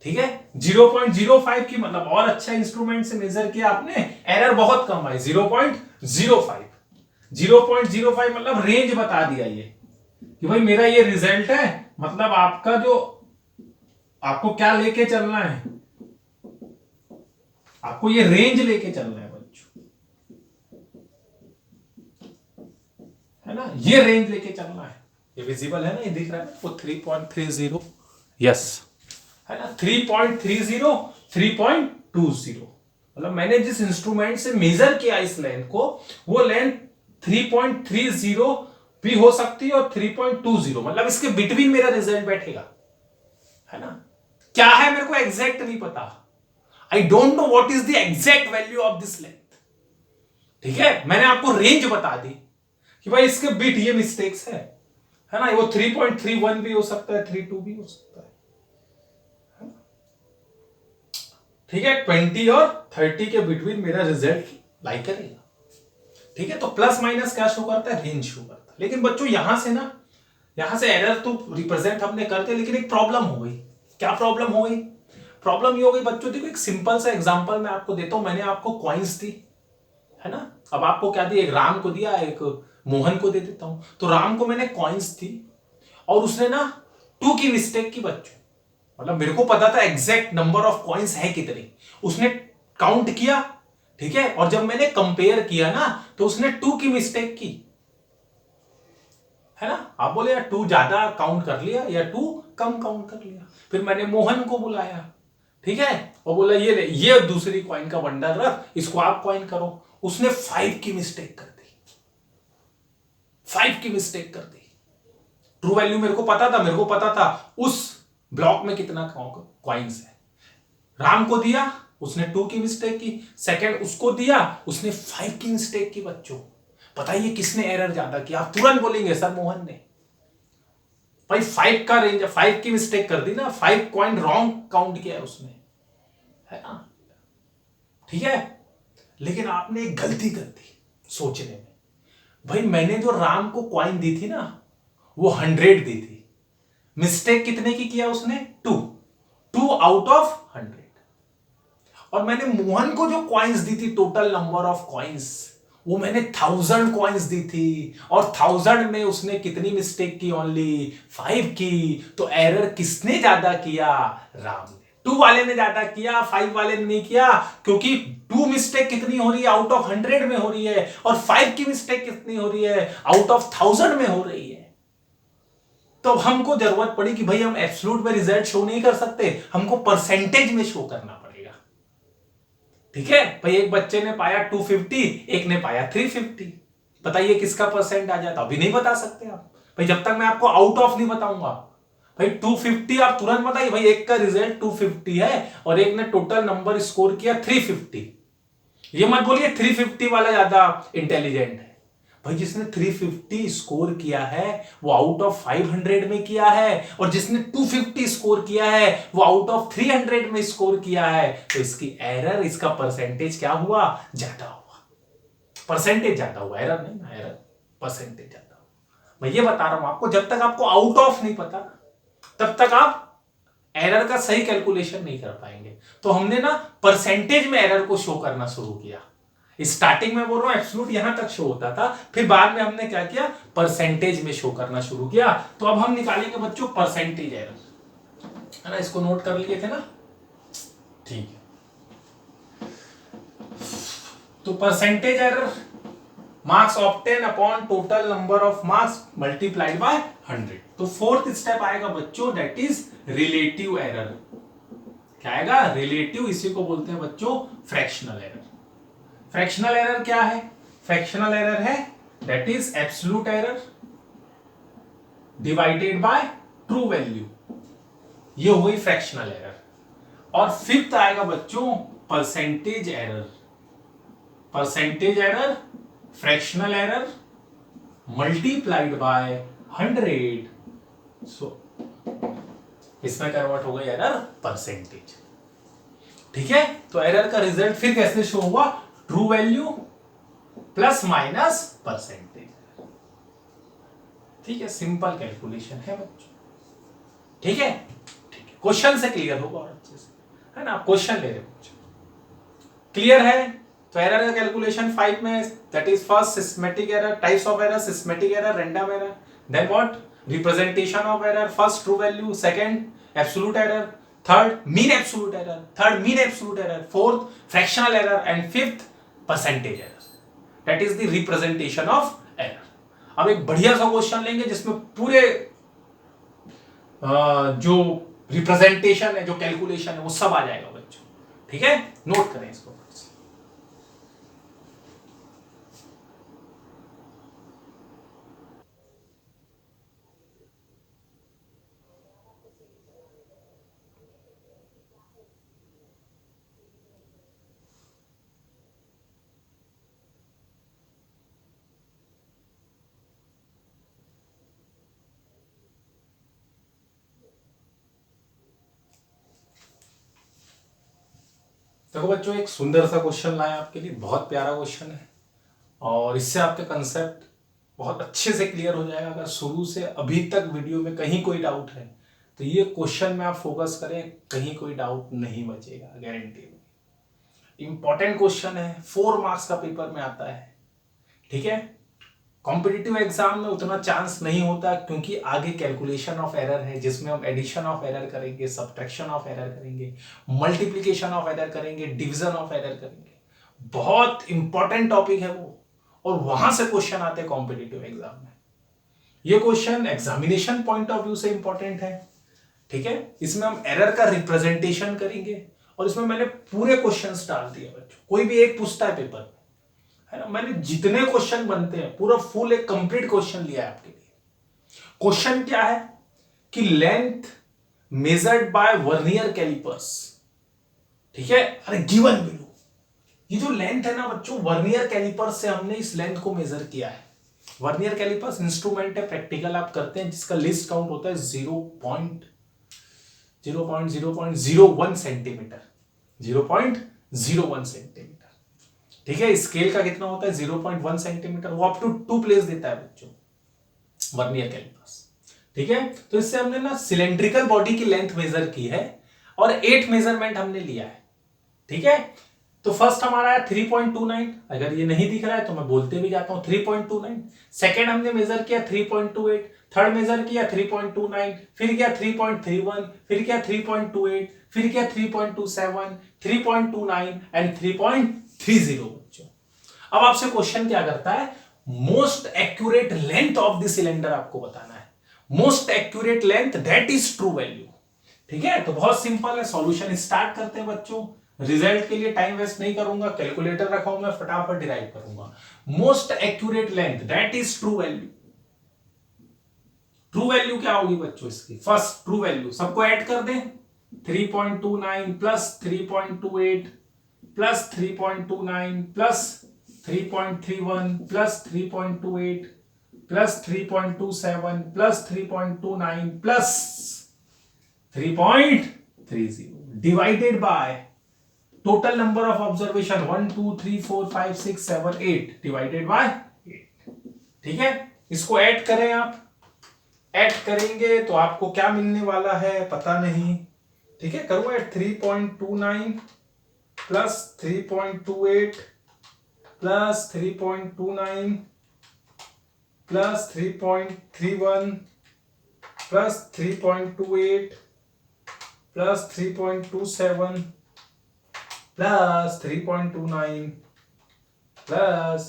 ठीक है। 0.05 की मतलब और अच्छा इंस्ट्रूमेंट से मेजर किया आपने, एरर बहुत कम आई 0.05, 0.05 मतलब रेंज बता दिया ये कि भाई मेरा ये रिजल्ट है, मतलब आपका जो, आपको क्या लेके चलना है, आपको ये रेंज लेके चलना है बच्चों, है ना, ये रेंज लेके चलना है। ये विजिबल है ना, ये दिख रहा है वो 3.30, यस, है ना, 3.30, 3.20, मतलब मैंने जिस इंस्ट्रूमेंट से मेजर किया इस लेंथ को, वो लेंथ 3.30 भी हो सकती है और 3.20, मतलब इसके बिटवीन मेरा रिजल्ट बैठेगा, है ना। क्या है मेरे को एग्जैक्ट नहीं पता, I don't know what is the exact value of this length, ठीक है। मैंने आपको रेंज बता दी कि भाई इसके बिट ये मिस्टेक्स है ना, वो 3.31 भी हो सकता है, 32 भी हो सकता है, ठीक है। 20 और 30 के बिटवीन मेरा रिजल्ट लाई करेगा, ठीक है। तो प्लस माइनस क्या शो करता है, रेंज शो करता है। लेकिन बच्चों यहां से ना, यहां से एरर तो रिप्रेजेंट हमने करते, लेकिन एक प्रॉब्लम हो गई। क्या प्रॉब्लम हो गई, प्रॉब्लम ये हो गई बच्चों, देखो एक सिंपल सा एग्जांपल मैं आपको देता हूं। मैंने आपको कॉइन्स दी, है ना, अब आपको क्या दिया, एक राम को दिया, एक मोहन को दे देता हूं। तो राम को मैंने कॉइन्स दी और उसने ना 2 की मिस्टेक की बच्चों, मतलब मेरे को पता था एग्जैक्ट नंबर ऑफ कॉइन्स है कितने, उसने काउंट किया, ठीक है, और जब मैंने कंपेयर किया ना तो उसने 2 की मिस्टेक की, है ना। आप बोले यार 2 ज्यादा काउंट कर लिया या 2 कम काउंट कर लिया। फिर मैंने मोहन को बुलाया, ठीक है, और बोला ये ले, ये दूसरी कॉइन का बंडल रख, इसको आप कॉइन करो। उसने 5 की मिस्टेक कर दी, 5 की मिस्टेक कर दी। ट्रू वैल्यू मेरे को पता था उस ब्लॉक में कितना कॉइन्स है। राम को दिया, उसने 2 की मिस्टेक की, सेकंड उसको दिया, उसने 5 की मिस्टेक की। बच्चों बताइए किसने एरर ज्यादा किया, आप तुरंत बोलेंगे सर मोहन ने। भाई 5 का रेंज, 5 की मिस्टेक कर दी ना, 5 कॉइन रॉन्ग काउंट किया है उसने, है ना, ठीक है। लेकिन आपने एक गलती कर दी सोचने में। भाई मैंने जो राम को कॉइन दी थी ना वो 100 दी थी, मिस्टेक कितने की किया उसने, 2 आउट ऑफ 100। और मैंने मोहन को जो कॉइन्स दी थी, टोटल नंबर ऑफ कॉइन्स, वो मैंने 1000 कॉइन्स दी थी, और 1000 में उसने कितनी मिस्टेक की, ओनली 5 की। तो एरर किसने ज्यादा किया, राम ने। 2 वाले ने ज्यादा किया, 5 वाले ने नहीं किया, क्योंकि 2 मिस्टेक कितनी हो रही है, आउट ऑफ 100 में हो रही है, और 5 की मिस्टेक कितनी हो रही है, आउट ऑफ 1000 में हो रही है। तो हमको जरूरत पड़ी कि भाई हम एब्सोल्यूट में रिजल्ट शो नहीं कर सकते, हमको परसेंटेज में शो करना पड़ेगा, ठीक है। भाई एक बच्चे ने पाया 250, एक ने पाया 350, बताइए किसका परसेंट आ जाता, अभी नहीं बता सकते आप भाई, जब तक मैं आपको आउट ऑफ नहीं बताऊंगा। भाई 250 आप तुरंत बताइए, भाई एक का रिजल्ट 250 है और एक ने टोटल नंबर स्कोर किया 350, ये मत बोलिए 350 वाला ज्यादा इंटेलिजेंट है। भाई जिसने 350 स्कोर किया है वो आउट ऑफ 500 में किया है, और जिसने 250 स्कोर किया है वो आउट ऑफ 300 में स्कोर किया है। तो इसकी एरर, इसका परसेंटेज क्या हुआ, ज्यादा हुआ। परसेंटेज ज्यादा हुआ, एरर नहीं ना, एरर परसेंटेज ज्यादा हुआ। मैं ये बता रहा हूं आपको, जब तक आपको आउट ऑफ नहीं पता तब तक आप एरर का सही कैलकुलेशन नहीं कर पाएंगे। तो हमने ना परसेंटेज में एरर को शो करना शुरू किया। स्टार्टिंग में बोल रहा हूं एब्सोल्यूट यहां तक शो होता था, फिर बाद में हमने क्या किया, परसेंटेज में शो करना शुरू किया। तो अब हम निकालेंगे बच्चों परसेंटेज एरर, है ना। इसको नोट कर लिए थे ना, ठीक है। तो percentage error, marks obtain upon total number of marks multiplied by 100। तो फोर्थ स्टेप आएगा बच्चों, दैट इज रिलेटिव एरर। क्या आएगा, रिलेटिव। इसी को बोलते हैं बच्चों फ्रैक्शनल एरर। फ्रैक्शनल एरर क्या है, फ्रैक्शनल एरर है that is absolute error divided by true value, ये हो गई फ्रैक्शनल एरर। और फिफ्थ आएगा बच्चों percentage error. Percentage error, fractional error multiplied by 100, सो इसमें कन्वर्ट हो गई एरर परसेंटेज। ठीक है, तो एरर का रिजल्ट फिर कैसे शो हुआ, true value plus minus percentage. ठीक है, सिंपल कैलकुलेशन है बच्चों। ठीक है, ठीक है, क्वेश्चन से क्लियर होगा और अच्छे से, है ना। आप क्वेश्चन ले रहे बच्चों, क्लियर है। तो एरर का कैलकुलेशन 5 में, that is first systematic error, types of error, systematic error, random error, then what, representation of error, first true value, second absolute error, third mean absolute error, third mean absolute error, fourth fractional error and fifth percentage error, that is the representation of error. अब एक बढ़िया सा क्वेश्चन लेंगे जिसमें पूरे जो रिप्रेजेंटेशन है, जो कैलकुलेशन है, वो सब आ जाएगा बच्चों। ठीक है, नोट करें इसको। देखो बच्चों, एक सुंदर सा क्वेश्चन लाया आपके लिए, बहुत प्यारा क्वेश्चन है, और इससे आपके कंसेप्ट बहुत अच्छे से क्लियर हो जाएगा। अगर शुरू से अभी तक वीडियो में कहीं कोई डाउट है तो ये क्वेश्चन में आप फोकस करें, कहीं कोई डाउट नहीं बचेगा, गारंटी। इंपॉर्टेंट क्वेश्चन है, 4 मार्क्स का पेपर में आता है। ठीक है, कॉम्पिटिटिव एग्जाम में उतना चांस नहीं होता क्योंकि आगे कैलकुलेशन ऑफ एरर है, जिसमें हम एडिशन ऑफ एरर करेंगे, सब्ट्रैक्शन ऑफ एरर करेंगे, मल्टीप्लिकेशन ऑफ एरर करेंगे, डिवीजन ऑफ एरर करेंगे। बहुत इंपॉर्टेंट टॉपिक है वो, और वहां से क्वेश्चन आते हैं कॉम्पिटिटिव एग्जाम में। ये question examination point of view से इंपॉर्टेंट है। ठीक है, इसमें हम एरर का रिप्रेजेंटेशन करेंगे, और इसमें मैंने पूरे क्वेश्चंस डाल दिए बच्चों, कोई भी एक पूछता है पेपर में, है ना। मैंने जितने क्वेश्चन बनते हैं पूरा फुल एक कंप्लीट क्वेश्चन लिया है आपके लिए। क्वेश्चन क्या है कि length measured by vernier calipers. ठीक है, अरे गिवन वैल्यू, ये जो लेंथ है ना बच्चों, वर्नियर कैलिपर्स से हमने इस लेंथ को मेजर किया है। वर्नियर कैलिपर्स इंस्ट्रूमेंट है, प्रैक्टिकल आप करते हैं, जिसका लिस्ट काउंट होता है 0.01 सेंटीमीटर, 0.01 सेंटीमीटर। ठीक है, स्केल का कितना होता है 0.1 सेंटीमीटर, वो अप टू 2 प्लेस देता है बच्चों, वर्नियर कैलिपर्स। ठीक है, तो इससे हमने ना सिलेंड्रिकल बॉडी की लेंथ मेजर की है, और 8 मेजरमेंट हमने लिया है। ठीक है, तो फर्स्ट हमारा है 3.29, अगर ये नहीं दिख रहा है तो मैं बोलते भी जाता हूं 3.29। सेकेंड हमने मेजर किया 3.28, थर्ड मेजर किया 3.29, फिर किया 3.31, फिर किया 3.28, फिर किया 3.27, 3.29 एंड 3.30 बच्चों। अब आपसे क्वेश्चन क्या करता है, most accurate length of the cylinder आपको बताना है। Most accurate length that is true value. ठीक है, तो बहुत सिंपल है, सॉल्यूशन स्टार्ट करते हैं बच्चों। रिजल्ट के लिए टाइम वेस्ट नहीं करूंगा, कैलकुलेटर रखा हूं, मैं फटाफट डिराइव करूंगा। Most accurate length that is true value. True value क्या होगी बच्चों इसकी, फर्स्ट ट्रू वैल्यू सबको ऐड कर दें, 3.29 plus 3.28 plus 3.29 plus 3.31 plus 3.28 plus 3.27 plus 3.29 plus 3.30 divided by total number of observation 1 2 3 4 5 6 7 8 divided by 8। ठीक है, इसको ऐड करें, आप ऐड करेंगे तो आपको क्या मिलने वाला है पता नहीं। ठीक है, करूँ add 3.29 plus 3.28 plus 3.29 plus 3.31 plus 3.28 plus 3.27 plus 3.29 plus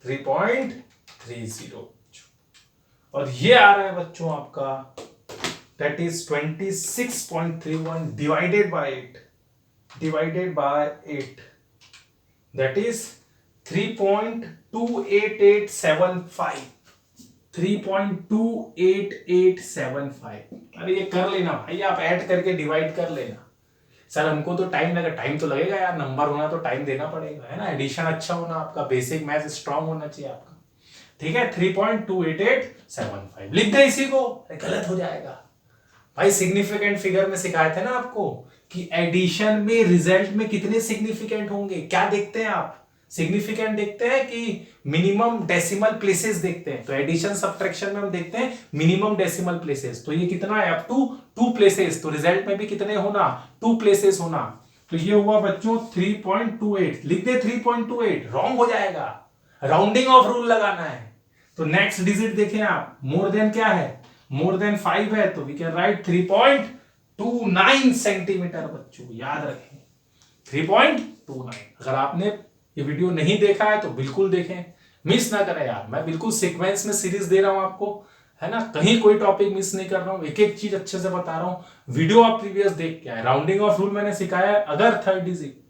3.30 और ये आ रहा है बच्चों आपका that is 26.31 divided by 8 that is 3.28875 3.28875। अरे ये कर लेना भाई, आप ऐड करके डिवाइड कर लेना। सर हमको तो टाइम लगा, टाइम तो लगेगा यार, नंबर होना तो टाइम देना पड़ेगा, है ना। एडिशन अच्छा होना, आपका बेसिक मैथ स्ट्रांग होना चाहिए आपका। ठीक है, 3.28875 लिख दे इसी को, गलत हो जाएगा भाई। सिग्निफिकेंट फिगर में सिखाए थे ना आपको कि एडिशन में रिजल्ट में कितने सिग्निफिकेंट होंगे। क्या देखते हैं आप, सिग्निफिकेंट देखते हैं कि मिनिमम डेसिमल प्लेसेस देखते हैं। तो एडिशन सब्ट्रैक्शन में हम देखते हैं मिनिमम डेसिमल प्लेसेस। तो ये कितना है, अप टू 2 प्लेसेस। तो रिजल्ट में भी कितने होना, 2 प्लेसेस होना। तो ये हुआ बच्चों 3.28, लिख दे 3.28, रॉन्ग हो जाएगा, राउंडिंग ऑफ रूल लगाना है। तो नेक्स्ट डिजिट देखें आप, मोर देन क्या है, मोर देन 5 है, तो वी कैन राइट 3.29 सेंटीमीटर। बच्चों याद रखें 3.29। अगर आपने ये वीडियो नहीं देखा है तो बिल्कुल देखें, मिस ना करें यार। मैं बिल्कुल सीक्वेंस में सीरीज दे रहा हूं आपको, है ना, कहीं कोई टॉपिक मिस नहीं कर रहा हूं, एक एक चीज अच्छे से बता रहा हूं। वीडियो आप प्रीवियस देख के आए। राउंडिंग ऑफ रूल मैंने सिखाया है, अगर थर्ड डिजिट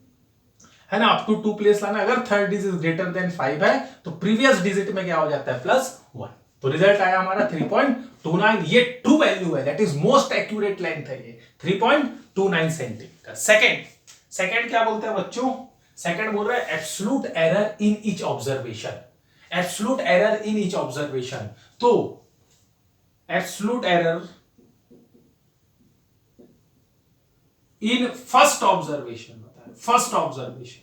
है ना अप टू 2 प्लेस लाना, अगर थर्ड डिजिट ग्रेटर देन 5 है तो प्रीवियस डिजिट में क्या हो जाता है, +1। तो रिजल्ट आया हमारा 3.29। ये ट्रू वैल्यू है, that is most accurate length है ये 3.29 सेंटीमीटर। सेकंड क्या बोलते हैं बच्चों, सेकंड बोल रहा है absolute error in each observation. Absolute error in each observation, तो absolute error in first observation, first observation.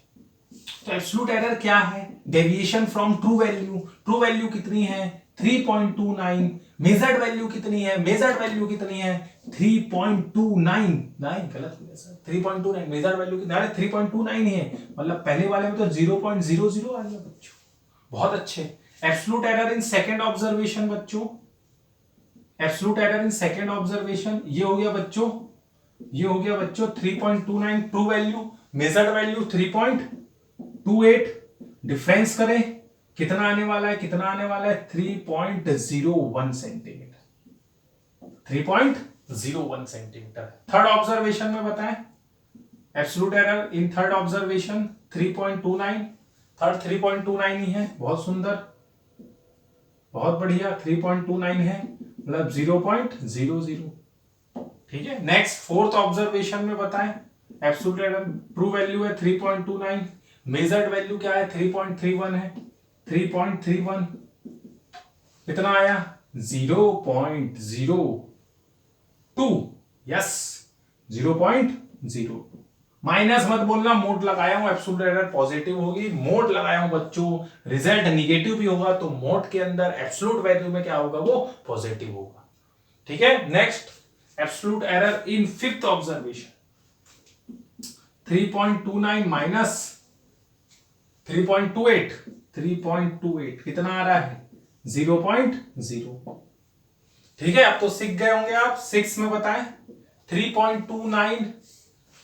तो एब्सोल्यूट एरर क्या है, deviation from true value. True value कितनी है 3.29। मेजर्ड वैल्यू कितनी है, मेजर्ड वैल्यू कितनी है 3.29। गलत हो गया सर, 3.29 मेजर्ड वैल्यू कितनी है, 3.29 ही है, मतलब पहले वाले में तो 0.00 आ गया बच्चों। बहुत अच्छे। Absolute error in second observation बच्चों, absolute error in second observation ये हो गया बच्चों, ये हो गया बच्चों 3.29 true value, measured value 3.28। Difference करें कितना आने वाला है, कितना आने वाला है 3.01 सेंटीमीटर, 3.01 सेंटीमीटर। थर्ड ऑब्जर्वेशन में बताएं, absolute error in third observation 3.29, third 3.29 ही है, बहुत सुंदर, बहुत बढ़िया, 3.29 है, मतलब 0.00। ठीक है, नेक्स्ट फोर्थ ऑब्जर्वेशन में बताएं, एब्सोल्यूट एरर ट्रू वैल्यू है 3.29, मेजर्ड वैल्यू क्या है 3.31 है, 3.31 कितना आया 0.02। यस 0.02। माइनस मत बोलना, मोड लगाया हूं, एब्सोल्यूट एरर पॉजिटिव होगी, मोड लगाया हूं बच्चों, रिजल्ट निगेटिव भी होगा तो मोड के अंदर एब्सोल्यूट वैल्यू में क्या होगा, वो पॉजिटिव होगा। ठीक है, next absolute error in fifth observation 3.29 minus 3.28, 3.28 कितना आ रहा है 0.0। ठीक है, अब तो सीख गए होंगे आप। 6 में बताएं 3.29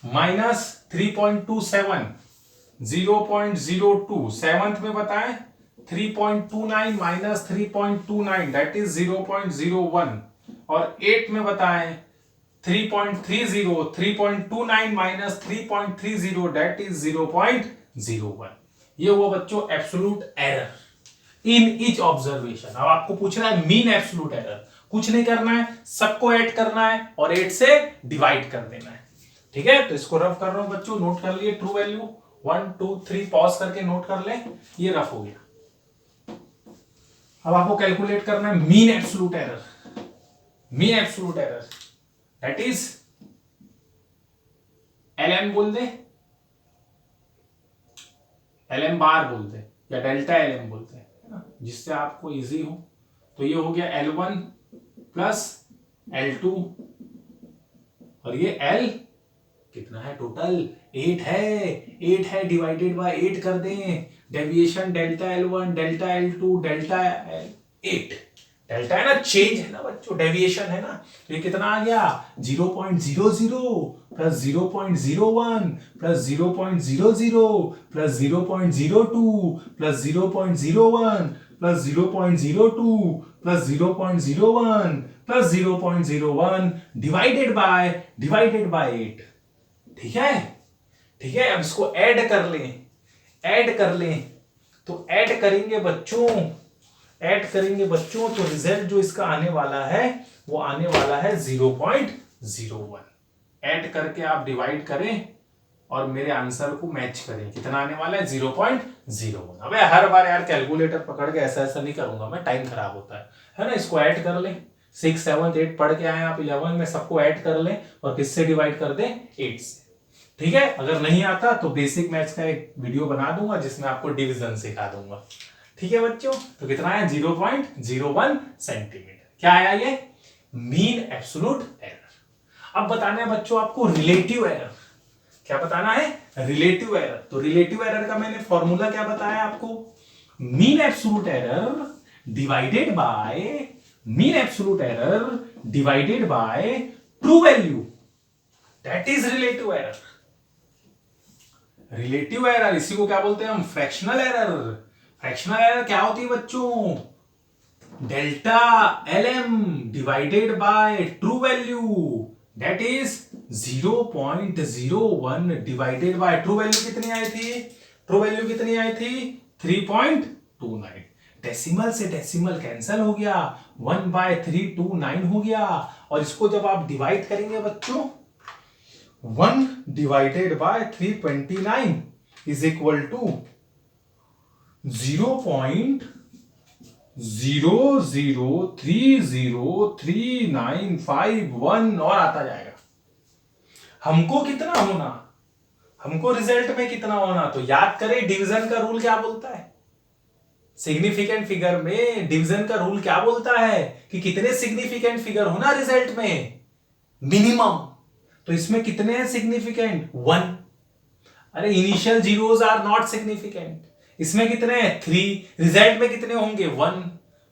माइनस 3.27 0.02। सेवंथ में बताएं 3.29 माइनस 3.29 दैट इज 0.01। और 8 में बताएं 3.30 3.29 माइनस 3.30 दैट इज 0.01। ये हुआ बच्चों absolute error in each observation. अब आपको पूछना है मीन एब्सोल्यूट एरर, कुछ नहीं करना है, सबको ऐड करना है और 8 से डिवाइड कर देना है। ठीक है, तो इसको रफ कर रहा हूं बच्चों, नोट कर लिए ट्रू वैल्यू 1 2 3 पॉज करके नोट कर ले, ये रफ हो गया। अब आपको कैलकुलेट करना है mean absolute error. Mean absolute error that is LM बोल दे, LM बार बोल दे या डेल्टा LM बोलते हैं, है ना, जिससे आपको इजी हो। तो ये हो गया L1 प्लस L2 और ये L कितना है टोटल 8 है। 8 है डिवाइडेड बाय 8 कर दें, deviation delta L1 delta L2 delta 8, delta है ना, चेंज है ना बच्चों, डेविएशन है ना। तो ये कितना आ गया 0.00 plus 0.01 plus 0.00 plus 0.02 plus 0.01 plus 0.02 plus 0.01 plus 0.01 divided by 8। ठीक है, ठीक है। अब इसको ऐड कर लें, ऐड कर लें, तो ऐड करेंगे बच्चों, ऐड करेंगे बच्चों, तो रिजल्ट जो इसका आने वाला है वो आने वाला है 0.01। ऐड करके आप डिवाइड करें और मेरे आंसर को मैच करें, कितना आने वाला है 0.01। अबे हर बार यार कैलकुलेटर पकड़ के ऐसा ऐसा नहीं करूंगा मैं, टाइम खराब होता है ना। इसको ऐड कर लें, 6 7 8 पढ़ के आए आप 11 में, सबको ऐड कर लें और किससे डिवाइड कर दें 8 से। ठीक है, अगर नहीं आता तो बेसिक मैथ्स का एक वीडियो बना दूंगा जिसमें आपको डिवीजन सिखा दूंगा। ठीक है बच्चों, तो कितना है 0.01 सेंटीमीटर। क्या आया ये मीन एब्सोल्यूट एरर। अब बताना है बच्चों आपको रिलेटिव एरर। क्या बताना है रिलेटिव एरर। तो रिलेटिव एरर का मैंने फॉर्मूला क्या बताया आपको, mean absolute error divided by mean absolute error divided by true value, that is relative error. Relative error इसी को क्या बोलते हैं हम, फ्रैक्शनल एरर। फ्रैक्शनल एरर क्या होती है बच्चों, delta LM divided by true value, that is 0.01 divided by true value कितनी आई थी, ट्रू वैल्यू कितनी आई थी 3.29। डेसिमल से डेसिमल कैंसिल हो गया, 1/329 हो गया। और इसको जब आप डिवाइड करेंगे बच्चों, 1 divided by 329 is equal to 0.0030395 और आता जाएगा। हमको कितना होना, हमको रिजल्ट में कितना होना, तो याद करें डिवीजन का रूल क्या बोलता है। सिग्निफिकेंट फिगर में डिवीजन का रूल क्या बोलता है कि कितने सिग्निफिकेंट फिगर होना रिजल्ट में, मिनिमम। तो इसमें कितने हैं सिग्निफिकेंट 1। अरे initial zeros are not significant. इसमें कितने हैं 3, रिजल्ट में कितने होंगे 1।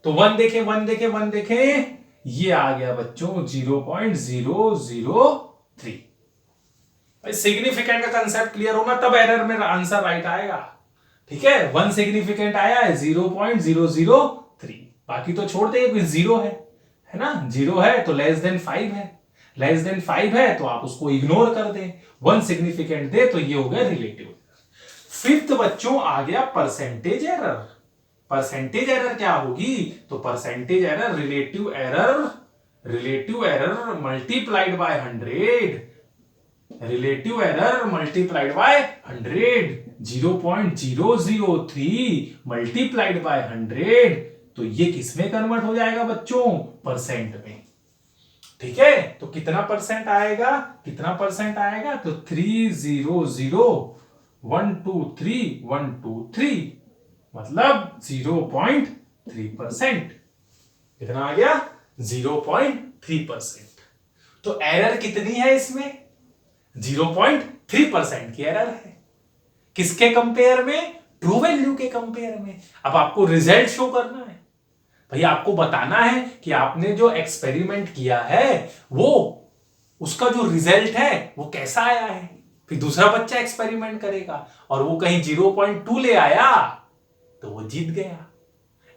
तो 1 देखें 1 देखें 1 देखें, ये आ गया बच्चों 0.003। सिग्निफिकेंट का कंसेप्ट क्लियर होगा तब एरर में आंसर राइट आएगा। ठीक है, 1 सिग्निफिकेंट आया है 0.003, बाकी तो छोड़ दे, कोई 0 है ना, 0 है तो लेस देन 5 है, लेस देन 5 है तो आप उसको इग्नोर कर दें, 1 सिग्निफिकेंट दे तो ये हो गया रिलेटिव। फिफ्थ बच्चों आ गया परसेंटेज एरर। परसेंटेज एरर क्या होगी, तो percentage error relative error multiplied by 100, relative error multiplied by 100, 0.003 multiplied by 100, तो ये किसमें कन्वर्ट हो जाएगा बच्चों, परसेंट में। ठीक है, तो कितना परसेंट आएगा, कितना परसेंट आएगा, तो 300,123,123 मतलब 0.3%। कितना आ गया 0.3%। तो एरर कितनी है इसमें, 0.3% की एरर है। किसके कंपेयर में, ट्रू वैल्यू के कंपेयर में। अब आपको रिजल्ट शो करना है भैया, आपको बताना है कि आपने जो एक्सपेरिमेंट किया है वो उसका जो रिजल्ट है वो कैसा आया है। फिर दूसरा बच्चा एक्सपेरिमेंट करेगा और वो कहीं 0.2 ले आया तो वो जीत गया।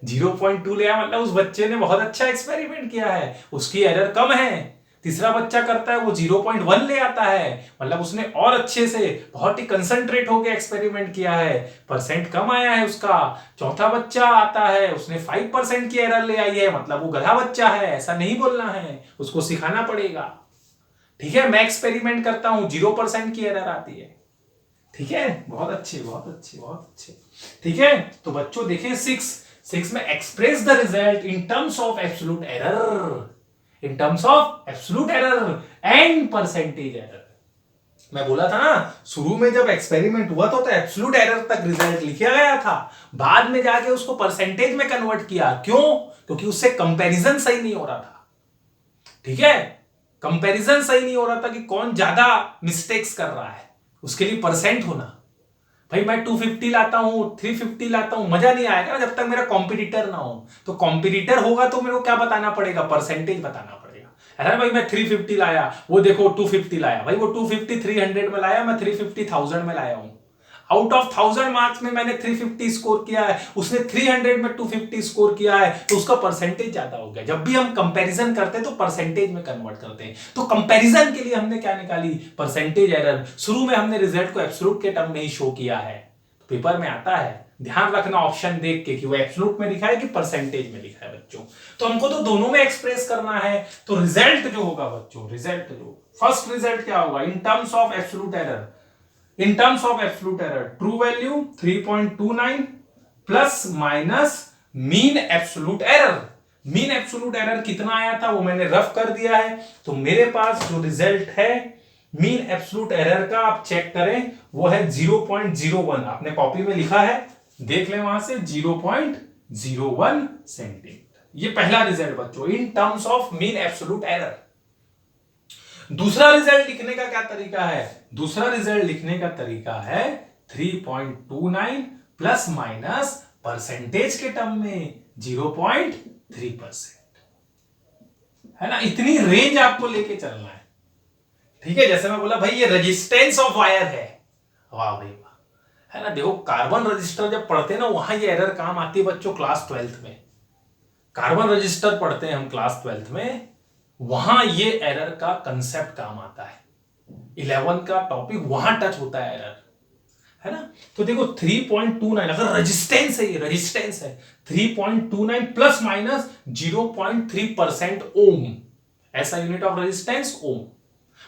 0.2 ले आया मतलब उस बच्चे ने बहुत अच्छा एक्सपेरिमेंट किया है, उसकी एरर कम है। तीसरा बच्चा करता है वो 0.1 ले आता है, मतलब उसने और अच्छे से बहुत ही कंसंट्रेट होकर एक्सपेरिमेंट किया है, परसेंट कम आया है उसका। चौथा बच्चा आता है उसने 5% की एरर ले आई है, मतलब वो गधा बच्चा है, ऐसा नहीं बोलना है, उसको सिखाना पड़ेगा। ठीक है, मैं एक्सपेरिमेंट करता हूं 0% की एरर आती है। ठीक है, बहुत अच्छे बहुत अच्छे बहुत अच्छे। ठीक है, तो बच्चों देखें 6 में express the result in terms of absolute error, in terms of absolute error and percentage error. मैं बोला था ना शुरू में जब एक्सपेरिमेंट हुआ तो एब्सोल्यूट एरर तक रिजल्ट लिखा गया था, बाद में जाके उसको परसेंटेज में कन्वर्ट किया। क्यों? क्योंकि उससे कंपैरिजन सही नहीं हो रहा था। ठीक है, कंपैरिजन सही नहीं हो रहा था कि कौन ज्यादा मिस्टेक्स कर रहा है, उसके लिए परसेंट होना। भाई मैं 250 लाता हूं 350 लाता हूं, मजा नहीं आएगा ना जब तक मेरा कॉम्पिटिटर ना हो। तो कॉम्पिटिटर होगा तो मेरे को क्या बताना पड़ेगा? परसेंटेज बताना पड़ेगा। अरे भाई मैं 350 लाया, वो देखो 250 लाया, भाई वो 250 300 में लाया, मैं 350 1000 में लाया हूं। आउट ऑफ 1000 मार्क्स में मैंने 350 स्कोर किया है, उसने 300 में 250 स्कोर किया है, तो उसका परसेंटेज ज्यादा हो गया। जब भी हम कंपैरिजन करते हैं तो परसेंटेज में कन्वर्ट करते हैं। तो कंपैरिजन के लिए हमने क्या निकाली? Percentage error. शुरू में हमने रिजल्ट को एब्सोल्यूट के टर्म में ही शो किया है, तो पेपर में आता है, ध्यान रखना ऑप्शन देख के कि वो एब्सोल्यूट में लिखा है कि परसेंटेज में लिखा है बच्चों। तो हमको तो दोनों में एक्सप्रेस करना है। तो रिजल्ट जो होगा बच्चों, रिजल्ट जो फर्स्ट रिजल्ट क्या होगा? In terms of absolute error, in terms of absolute error, true value 3.29 plus minus mean absolute error। Mean absolute error कितना आया था वो मैंने रफ कर दिया है। तो मेरे पास जो रिजल्ट है मीन एब्सोल्यूट एरर का, आप चेक करें, वो है 0.01। आपने कॉपी में लिखा है, देख लें वहां से, 0.01 सेंटीमीटर। ये पहला रिजल्ट बच्चों in terms of mean absolute error. दूसरा रिजल्ट लिखने का क्या तरीका है? दूसरा रिजल्ट लिखने का तरीका है 3.29 प्लस माइनस परसेंटेज के टर्म में 0.3%, है ना? इतनी रेंज आपको लेके चलना है। ठीक है, जैसे मैं बोला भाई ये रेजिस्टेंस ऑफ वायर है, वाह भाई वाह, है ना? देखो कार्बन रजिस्टर जब पढ़ते हैं ना वहां ये एरर काम आती है बच्चों, क्लास 12th में। कार्बन रजिस्टर पढ़ते हैं हम क्लास 12th में, वहां ये एरर का कंसेप्ट काम आता है। 11 का टॉपिक वहां टच होता है एरर, है ना? तो देखो 3.29 अगर रेजिस्टेंस है, ये रेजिस्टेंस है, 3.29 प्लस माइनस 0.3% ओम, ऐसा यूनिट ऑफ रेजिस्टेंस ओम।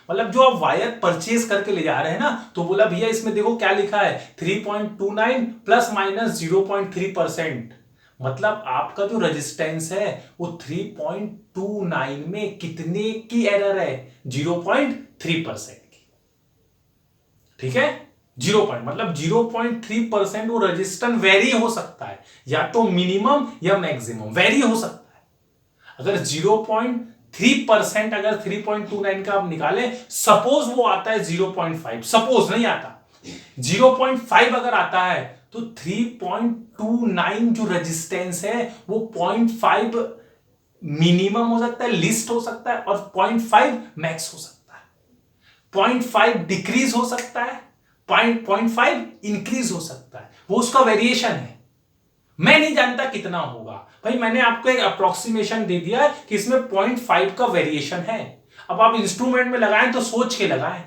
मतलब जो आप वायर परचेज करके ले जा रहे हैं ना, तो बोला भैया इसमें देखो क्या लिखा है 3.29 प्लस माइनस 0.3%। मतलब आपका जो रेजिस्टेंस है वो 3.29 में कितने की एरर है? 0.3% की। ठीक है, 0 मतलब 0.3% वो रेजिस्टेंस वेरी हो सकता है, या तो मिनिमम या मैक्सिमम वेरी हो सकता है। अगर 0.3% अगर 3.29 का आप निकालें, सपोज वो आता है 0.5, सपोज नहीं आता, 0.5 अगर आता है तो 3.29 जो रेजिस्टेंस है वो 0.5 मिनिमम हो सकता है, लिस्ट हो सकता है, और 0.5 मैक्स हो सकता है। 0.5 डिक्रीज हो सकता है, 0.5 इंक्रीज हो सकता है, वो उसका वेरिएशन है। मैं नहीं जानता कितना होगा भाई, मैंने आपको एक अप्रोक्सीमेशन दे दिया कि इसमें 0.5 का वेरिएशन है। अब आप इंस्ट्रूमेंट में लगाएं तो सोच के लगाएं।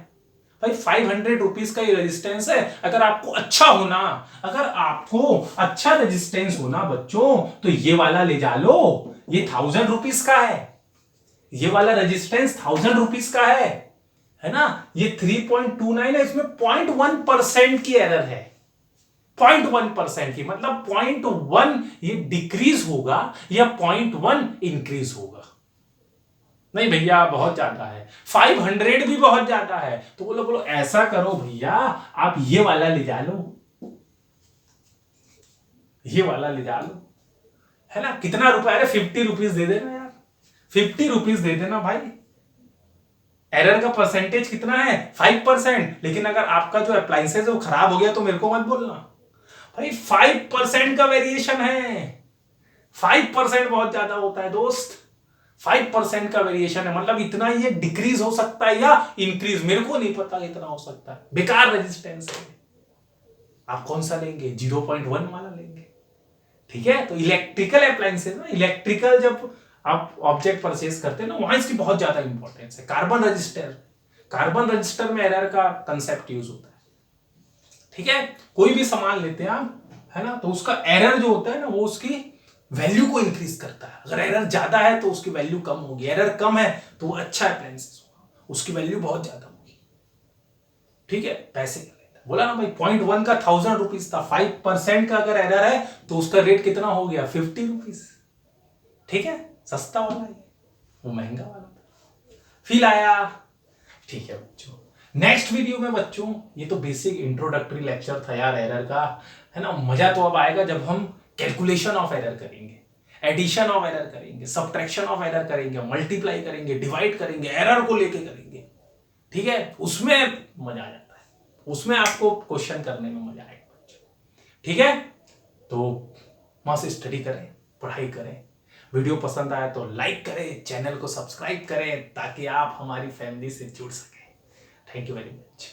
भाई 500 रुपीज का ये रेजिस्टेंस है, अगर आपको अच्छा होना, अगर आपको अच्छा रेजिस्टेंस होना बच्चों, तो ये वाला ले जा लो, ये 1000 रुपीज का है, ये वाला रेजिस्टेंस 1000 रुपीज का है ना? ये 3.29 है, इसमें 0.1% की एरर है, 0.1% की, मतलब 0.1 ये डिक्रीज होगा या 0.1 इंक्रीज होगा। नहीं भैया बहुत ज्यादा है, 500 भी बहुत ज्यादा है, तो बोलो बोलो ऐसा करो भैया, आप ये वाला ले जा लो, ये वाला ले जा लो, है ना? कितना रुपया? अरे 50 रुपीज दे देना यार, 50 रुपीज दे देना भाई। एरर का परसेंटेज कितना है? 5%। लेकिन अगर आपका जो अप्लायंसेस है वो खराब हो गया तो मेरे को मत बोलना भाई, 5% का वेरिएशन है। 5% बहुत ज्यादा होता है दोस्त, 5% का वेरिएशन है, मतलब इतना ये डिक्रीज हो सकता है या इंक्रीज, मेरे को नहीं पता कितना हो सकता है। बेकार रेजिस्टेंस है, आप कौन सा लेंगे? 0.1 वाला लेंगे। ठीक है, तो इलेक्ट्रिकल अप्लायंसेस ना, इलेक्ट्रिकल जब आप ऑब्जेक्ट परचेज करते हैं ना, वहां इसकी बहुत ज्यादा इंपॉर्टेंस है। कार्बन रजिस्टर में एरर का कंसेप्ट यूज होता है। ठीक है, कोई भी सामान लेते हैं आप, है ना, तो उसका एरर जो होता है ना वो उसकी वैल्यू को इंक्रीज करता है। अगर एरर ज्यादा है तो उसकी वैल्यू कम होगी, एरर कम है तो वो अच्छा अप्लायंसेस होगा, उसकी वैल्यू बहुत ज्यादा होगी। ठीक है, पैसे का लेना। बोला ना भाई, 0.1 का 1000 रुपीज था, 5% का अगर एरर है तो उसका रेट कितना हो गया, 50 रुपीज। ठीक है, सस्ता वाला है, वो महंगा वाला था। फील आया? ठीक है बच्चों, नेक्स्ट वीडियो में बच्चों, ये तो बेसिक इंट्रोडक्टरी लेक्चर था यार एरर का, है ना। मजा तो अब आएगा जब हम कैलकुलेशन ऑफ एरर करेंगे, एडिशन ऑफ एरर करेंगे, सब्ट्रैक्शन ऑफ एरर करेंगे, मल्टीप्लाई करेंगे, डिवाइड करेंगे, एरर को लेके करेंगे। ठीक है, उसमें मजा आ जाता है, उसमें आपको क्वेश्चन करने में मजा आएगा बच्चों। ठीक है, तो मस्त स्टडी करें, पढ़ाई करें। वीडियो पसंद आया तो लाइक करें, चैनल को सब्सक्राइब करें ताकि आप हमारी फैमिली से जुड़ सकें। Thank you very much.